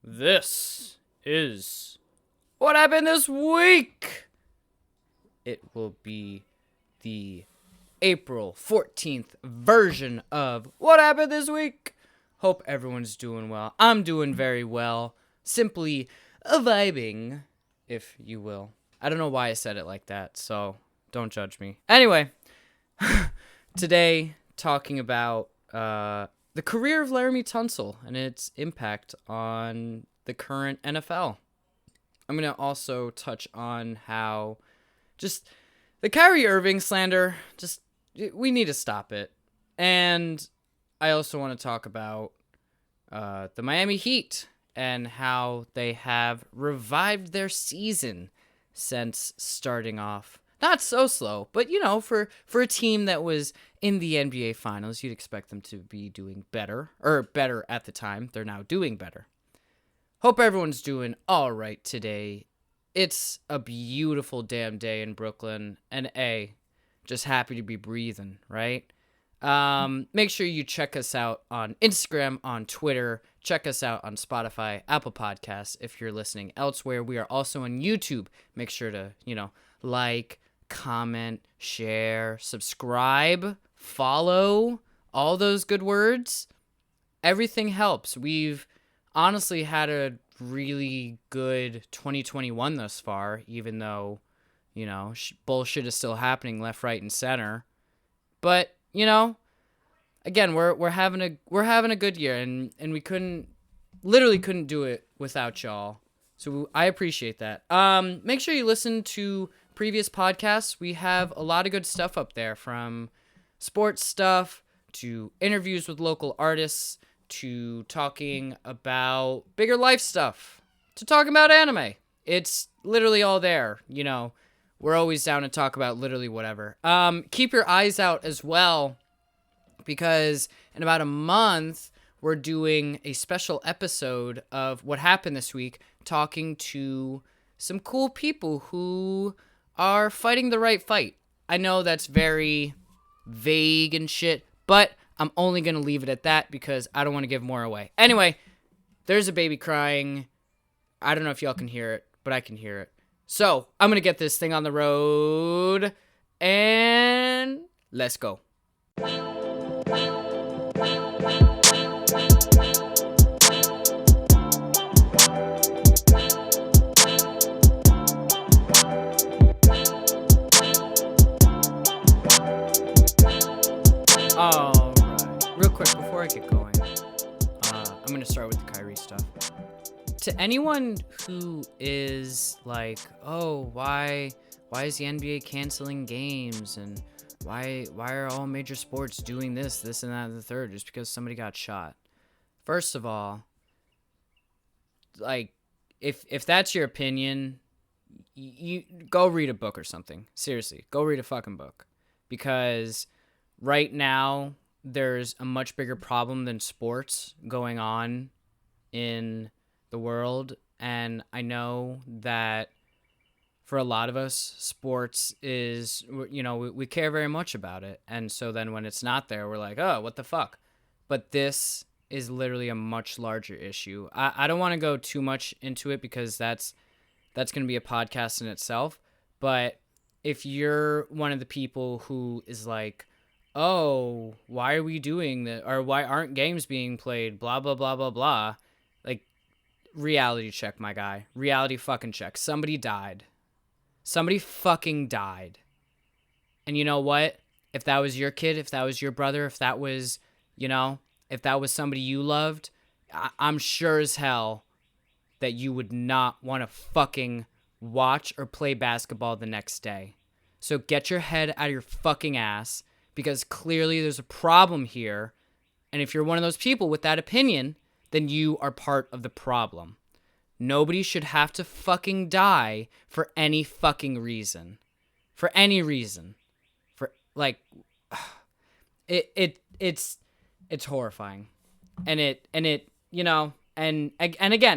This is what happened this week. It will be the April 14th version of what happened this week. Hope everyone's doing well. I'm doing very well. Simply vibing, if you will. I don't know why I said it like that, so don't judge me. Anyway, today talking about the career of Laremy Tunsil and its impact on the current NFL. I'm going to also touch on how just the Kyrie Irving slander, we need to stop it. And I also want to talk about the Miami Heat and how they have revived their season since starting off not so slow, but for a team that was in the NBA Finals, you'd expect them to be doing better, or better at the time. They're now doing better. Hope everyone's doing all right today. It's a beautiful damn day in Brooklyn, and just happy to be breathing, right? Make sure you check us out on Instagram, on Twitter. Check us out on Spotify, Apple Podcasts. If you're listening elsewhere, we are also on YouTube. Make sure to, like, comment, share, subscribe, follow, all those good words. Everything helps. We've honestly had a really good 2021 thus far, even though, bullshit is still happening left, right, and center. But, again, we're having a good year, and we couldn't do it without y'all. So I appreciate that. Make sure you listen to previous podcasts. We have a lot of good stuff up there, from sports stuff to interviews with local artists to talking about bigger life stuff to talking about anime. It's literally all there. We're always down to talk about literally whatever. Keep your eyes out as well, because in about a month, we're doing a special episode of What Happened This Week, talking to some cool people who are fighting the right fight. I know that's very vague and shit, but I'm only going to leave it at that because I don't want to give more away. Anyway, there's a baby crying. I don't know if y'all can hear it, but I can hear it. So I'm going to get this thing on the road, and let's go. All right. Real quick, before I get going, I'm going to start with the Kyrie stuff. To anyone who is like, oh, why is the NBA canceling games, and why are all major sports doing this and that and the third, just because somebody got shot? First of all, like, if that's your opinion, you go read a book or something. Seriously, go read a fucking book, because right now there's a much bigger problem than sports going on in the world. And I know that for a lot of us, sports is, we care very much about it. And so then when it's not there, we're like, oh, what the fuck? But this is literally a much larger issue. I don't want to go too much into it, because that's going to be a podcast in itself. But if you're one of the people who is like, oh, why are we doing that? Or why aren't games being played? Blah, blah, blah, blah, blah. Like, reality check, my guy. Reality fucking check. Somebody died. Somebody fucking died. And you know what? If that was your kid, if that was your brother, if that was, if that was somebody you loved, I'm sure as hell that you would not want to fucking watch or play basketball the next day. So get your head out of your fucking ass, because clearly there's a problem here. And if you're one of those people with that opinion, then you are part of the problem. Nobody should have to fucking die for any fucking reason. For any reason. For, like, it's horrifying. And again,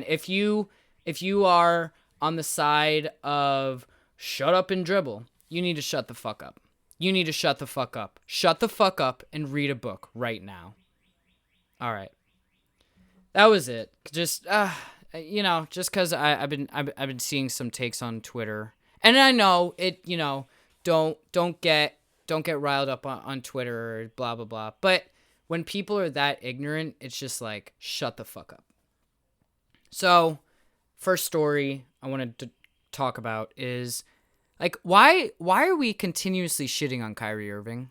if you are on the side of shut up and dribble, you need to shut the fuck up. You need to shut the fuck up. Shut the fuck up and read a book right now. All right. That was it. Just, just because I've been seeing some takes on Twitter, and I know it. Don't get riled up on Twitter or blah blah blah. But when people are that ignorant, it's just like, shut the fuck up. So, first story I wanted to talk about is, like, why are we continuously shitting on Kyrie Irving?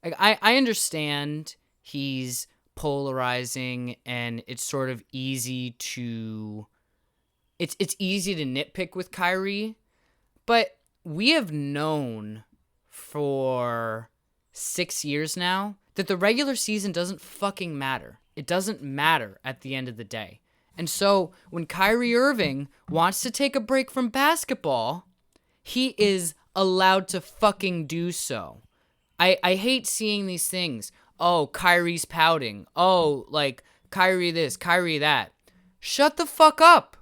Like, I understand he's polarizing and it's sort of easy to it's easy to nitpick with Kyrie, but we have known for 6 years now that the regular season doesn't fucking matter. It doesn't matter at the end of the day. And so when Kyrie Irving wants to take a break from basketball, he is allowed to fucking do so. I hate seeing these things. Oh, Kyrie's pouting. Oh, like, Kyrie this, Kyrie that. Shut the fuck up.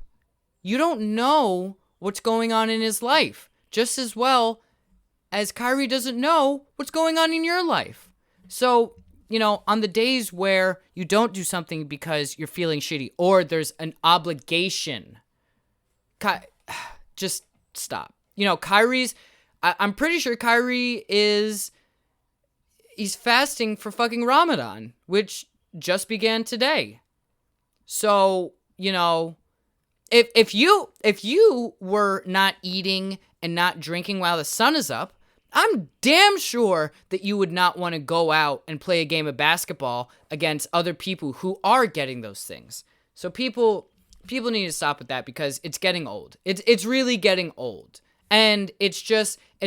You don't know what's going on in his life. Just as well as Kyrie doesn't know what's going on in your life. So, on the days where you don't do something because you're feeling shitty or there's an obligation, just stop. I'm pretty sure Kyrie he's fasting for fucking Ramadan, which just began today. So, if you were not eating and not drinking while the sun is up, I'm damn sure that you would not want to go out and play a game of basketball against other people who are getting those things. So people need to stop with that because it's getting old. It's really getting old. And it's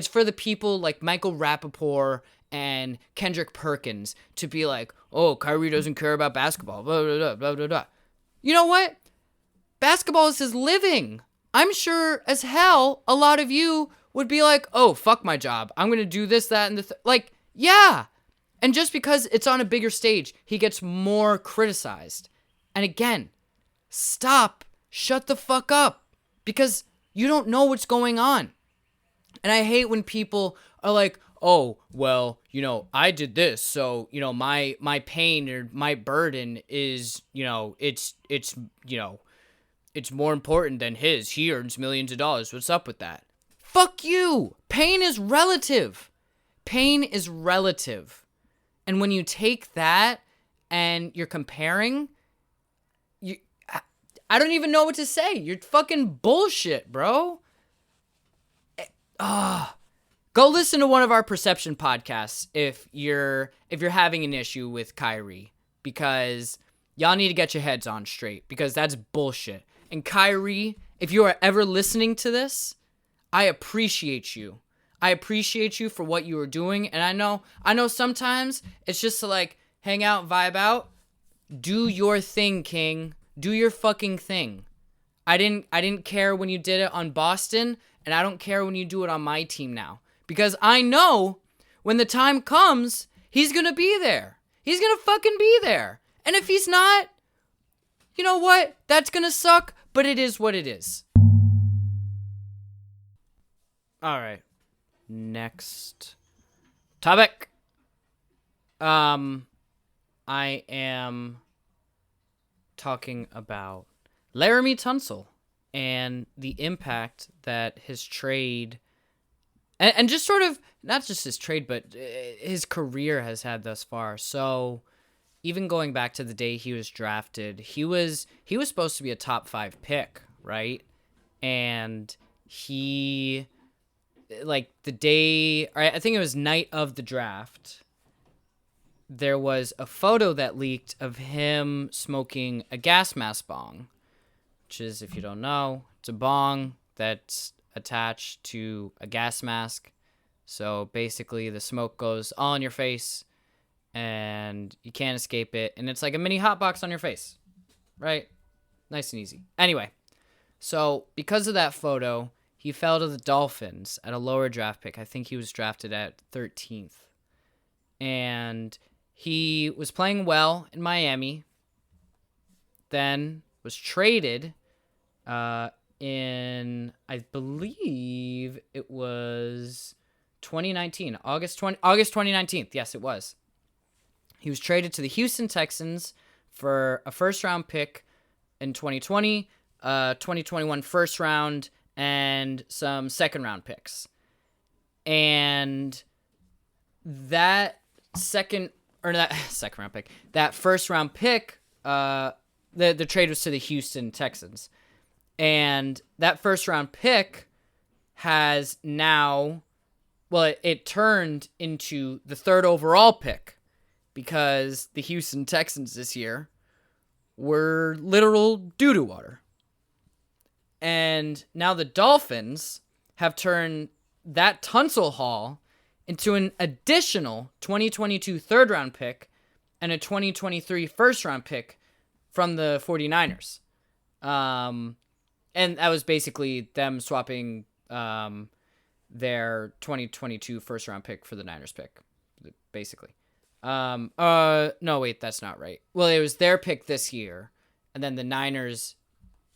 for the people like Michael Rappaport and Kendrick Perkins to be like, oh, Kyrie doesn't care about basketball, blah, blah, blah, blah, blah, blah. You know what? Basketball is his living. I'm sure as hell a lot of you would be like, oh, fuck my job. I'm going to do this, that, and like, yeah. And just because it's on a bigger stage, he gets more criticized. And again, stop. Shut the fuck up. Because you don't know what's going on. And I hate when people are like, oh, well, I did this, so, my pain or my burden is, it's more important than his. He earns millions of dollars. What's up with that? Fuck you. Pain is relative. Pain is relative. And when you take that and you're comparing, I don't even know what to say. You're fucking bullshit, bro. Go listen to one of our perception podcasts if you're having an issue with Kyrie, because y'all need to get your heads on straight, because that's bullshit. And Kyrie, if you are ever listening to this, I appreciate you. I appreciate you for what you are doing. And I know sometimes it's just to like hang out, vibe out. Do your thing, King. Do your fucking thing. I didn't care when you did it on Boston, and I don't care when you do it on my team now. Because I know when the time comes, he's going to be there. He's going to fucking be there. And if he's not, you know what? That's going to suck, but it is what it is. All right. Next topic. I am talking about Laremy Tunsil and the impact that his trade and just sort of, not just his trade, but his career has had thus far. So even going back to the day he was drafted, he was supposed to be a top 5 pick, right? And he, like, the day, I think it was night of the draft, there was a photo that leaked of him smoking a gas mask bong, which is, if you don't know, it's a bong that's attached to a gas mask. So basically the smoke goes all in your face and you can't escape it. And it's like a mini hot box on your face, right? Nice and easy. Anyway, so because of that photo, he fell to the Dolphins at a lower draft pick. I think he was drafted at 13th. And he was playing well in Miami, then was traded in, I believe it was 2019, August 2019. Yes, it was. He was traded to the Houston Texans for a first-round pick in 2020, 2021 first round, and some second round picks. And that second round pick, that first round pick, the trade was to the Houston Texans. And that first round pick has now, well, it turned into the third overall pick because the Houston Texans this year were literal doo-doo water. And now the Dolphins have turned that Tunsil haul into an additional 2022 third round pick and a 2023 first round pick from the 49ers. And that was basically them swapping their 2022 first round pick for the Niners pick, basically. No, wait, that's not right. Well, it was their pick this year, and then the Niners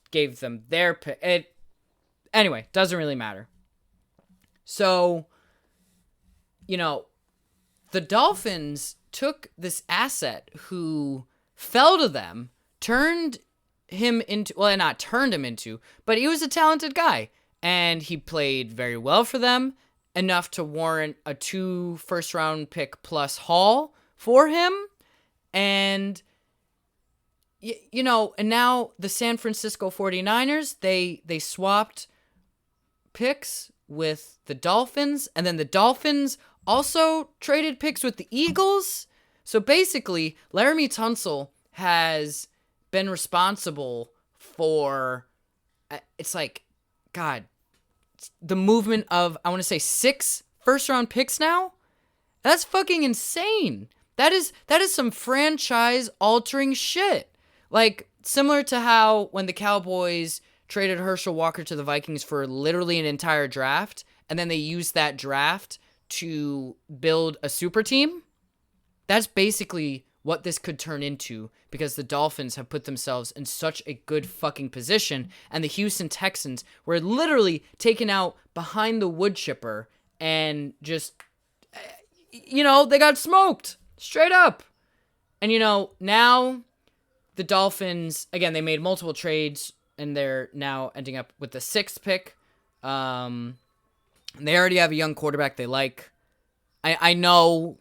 gave them their pick. Anyway, doesn't really matter. So, the Dolphins took this asset who fell to them, turned him into, well, not turned him into, but he was a talented guy, and he played very well for them, enough to warrant a 2 first round pick plus haul for him. And and now the San Francisco 49ers, they swapped picks with the Dolphins, and then the Dolphins also traded picks with the Eagles. So basically, Laremy Tunsil has been responsible for, it's like, God, the movement of, I want to say 6 first round picks now. That's fucking insane. That is some franchise altering shit. Like, similar to how when the Cowboys traded Herschel Walker to the Vikings for literally an entire draft, and then they used that draft to build a super team. That's basically what this could turn into, because the Dolphins have put themselves in such a good fucking position, and the Houston Texans were literally taken out behind the wood chipper and just, they got smoked straight up. And now the Dolphins, again, they made multiple trades, and they're now ending up with the 6th pick. They already have a young quarterback they like. I know,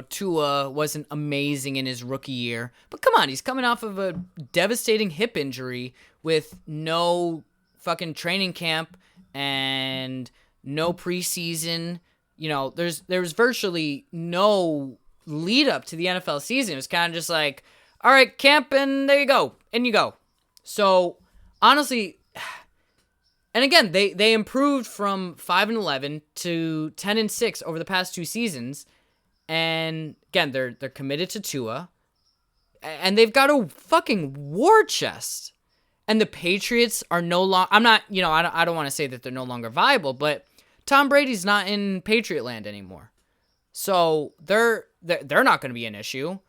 Tua wasn't amazing in his rookie year, but come on, he's coming off of a devastating hip injury with no fucking training camp and no preseason. There was virtually no lead up to the NFL season. It was kind of just like, all right, camp, and there you go, and you go. So honestly, and again, they improved from 5-11 to 10-6 over the past 2 seasons. And again, they're committed to Tua, and they've got a fucking war chest. And the Patriots are no longer, I'm not, I don't want to say that they're no longer viable, but Tom Brady's not in Patriot land anymore. So they're not going to be an issue.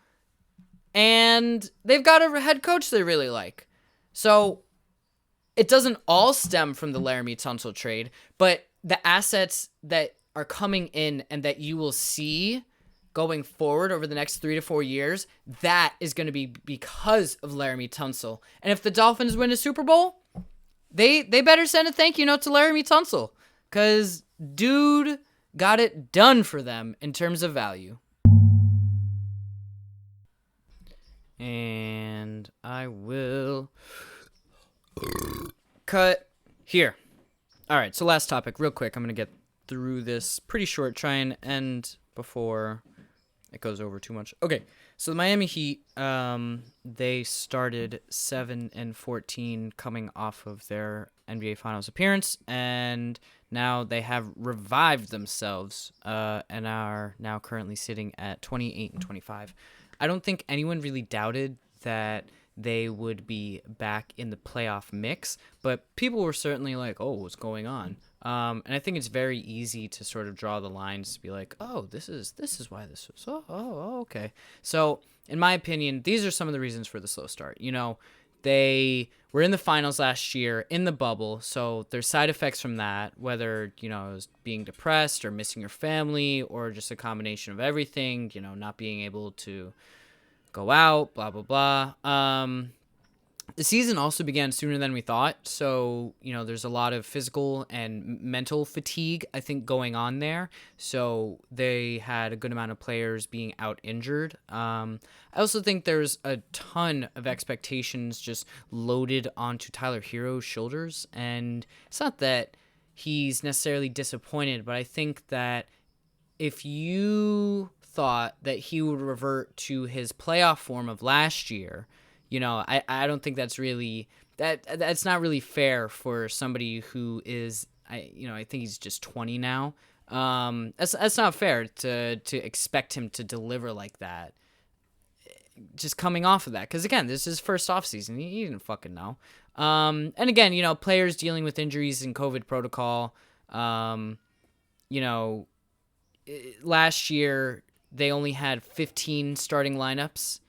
And they've got a head coach they really like. So it doesn't all stem from the Laremy Tunsil trade, but the assets that are coming in and that you will see going forward over the next 3 to 4 years, that is going to be because of Laremy Tunsil. And if the Dolphins win a Super Bowl, they better send a thank you note to Laremy Tunsil, because dude got it done for them in terms of value. And I will cut here. All right, so last topic, real quick. I'm going to get through this pretty short, try and end before it goes over too much. Okay, so the Miami Heat, they started 7-14 coming off of their NBA Finals appearance, and now they have revived themselves and are now currently sitting at 28-25. I don't think anyone really doubted that they would be back in the playoff mix, but people were certainly like, oh, what's going on? And I think it's very easy to sort of draw the lines to be like, oh, this is why this was, okay. So in my opinion, these are some of the reasons for the slow start. They were in the finals last year in the bubble, so there's side effects from that, whether, it was being depressed or missing your family or just a combination of everything, not being able to go out, blah, blah, blah. The season also began sooner than we thought, so, there's a lot of physical and mental fatigue, I think, going on there. So they had a good amount of players being out injured. I also think there's a ton of expectations just loaded onto Tyler Hero's shoulders, and it's not that he's necessarily disappointed, but I think that if you thought that he would revert to his playoff form of last year, I don't think that's really that's not really fair for somebody who is I think he's just 20 now. That's not fair to expect him to deliver like that. Just coming off of that, because again, this is his first offseason. He didn't fucking know. And again, players dealing with injuries and COVID protocol. Last year they only had 15 starting lineups,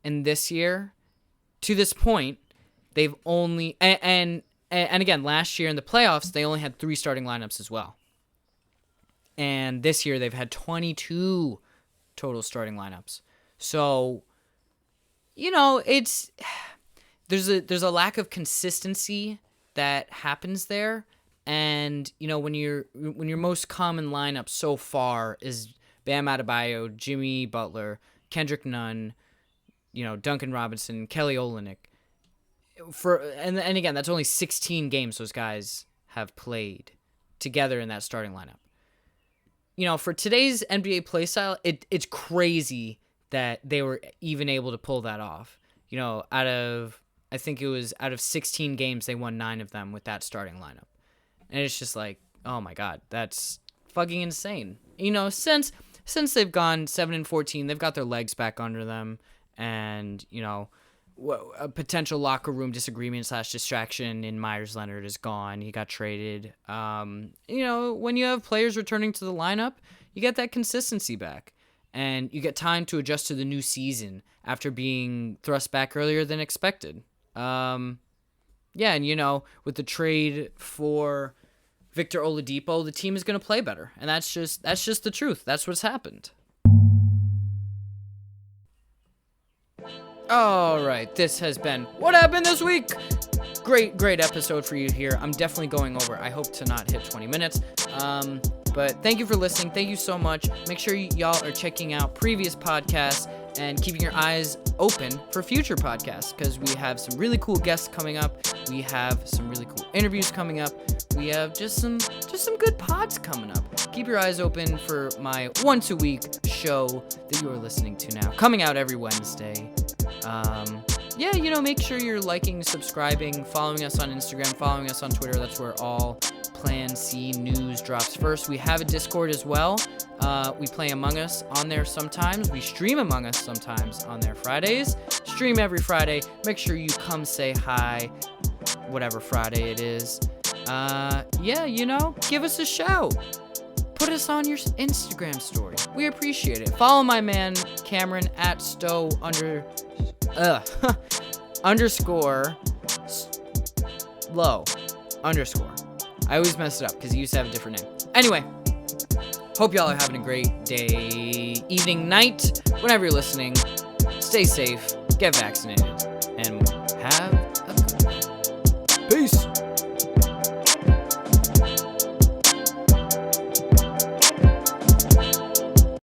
and this year, to this point, they've only and again, last year in the playoffs they only had 3 starting lineups as well. And this year they've had 22 total starting lineups. So, it's there's a lack of consistency that happens there. And when your most common lineup so far is Bam Adebayo, Jimmy Butler, Kendrick Nunn, Duncan Robinson, Kelly Olynyk. And again, that's only 16 games those guys have played together in that starting lineup. For today's NBA play style, it's crazy that they were even able to pull that off. I think it was out of 16 games, they won 9 of them with that starting lineup. And it's just like, oh my God, that's fucking insane. Since they've gone 7-14, they've got their legs back under them. And, a potential locker room disagreement / distraction in Myers Leonard is gone. He got traded. When you have players returning to the lineup, you get that consistency back. And you get time to adjust to the new season after being thrust back earlier than expected. And, with the trade for Victor Oladipo, the team is going to play better. And that's just the truth. That's what's happened. All right, this has been What Happened This Week. Great episode for you here. I'm definitely going over. I hope to not hit 20 minutes. But thank you for listening. Thank you so much. Make sure y'all are checking out previous podcasts and keeping your eyes open for future podcasts, because we have some really cool guests coming up. We have some really cool interviews coming up. We have just some good pods coming up. Keep your eyes open for my once a week show that you are listening to now, coming out every Wednesday. Make sure you're liking, subscribing, following us on Instagram, following us on Twitter. That's where all Plan C news drops first. We have a Discord as well. We play Among Us on there sometimes. We stream Among Us sometimes on there Fridays. Stream every Friday. Make sure you come say hi, whatever Friday it is. Give us a shout. Put us on your Instagram story. We appreciate it. Follow my man Cameron at Stowe underscore low underscore. I always mess it up because he used to have a different name. Anyway, hope y'all are having a great day, evening, night, whenever you're listening. Stay safe. Get vaccinated.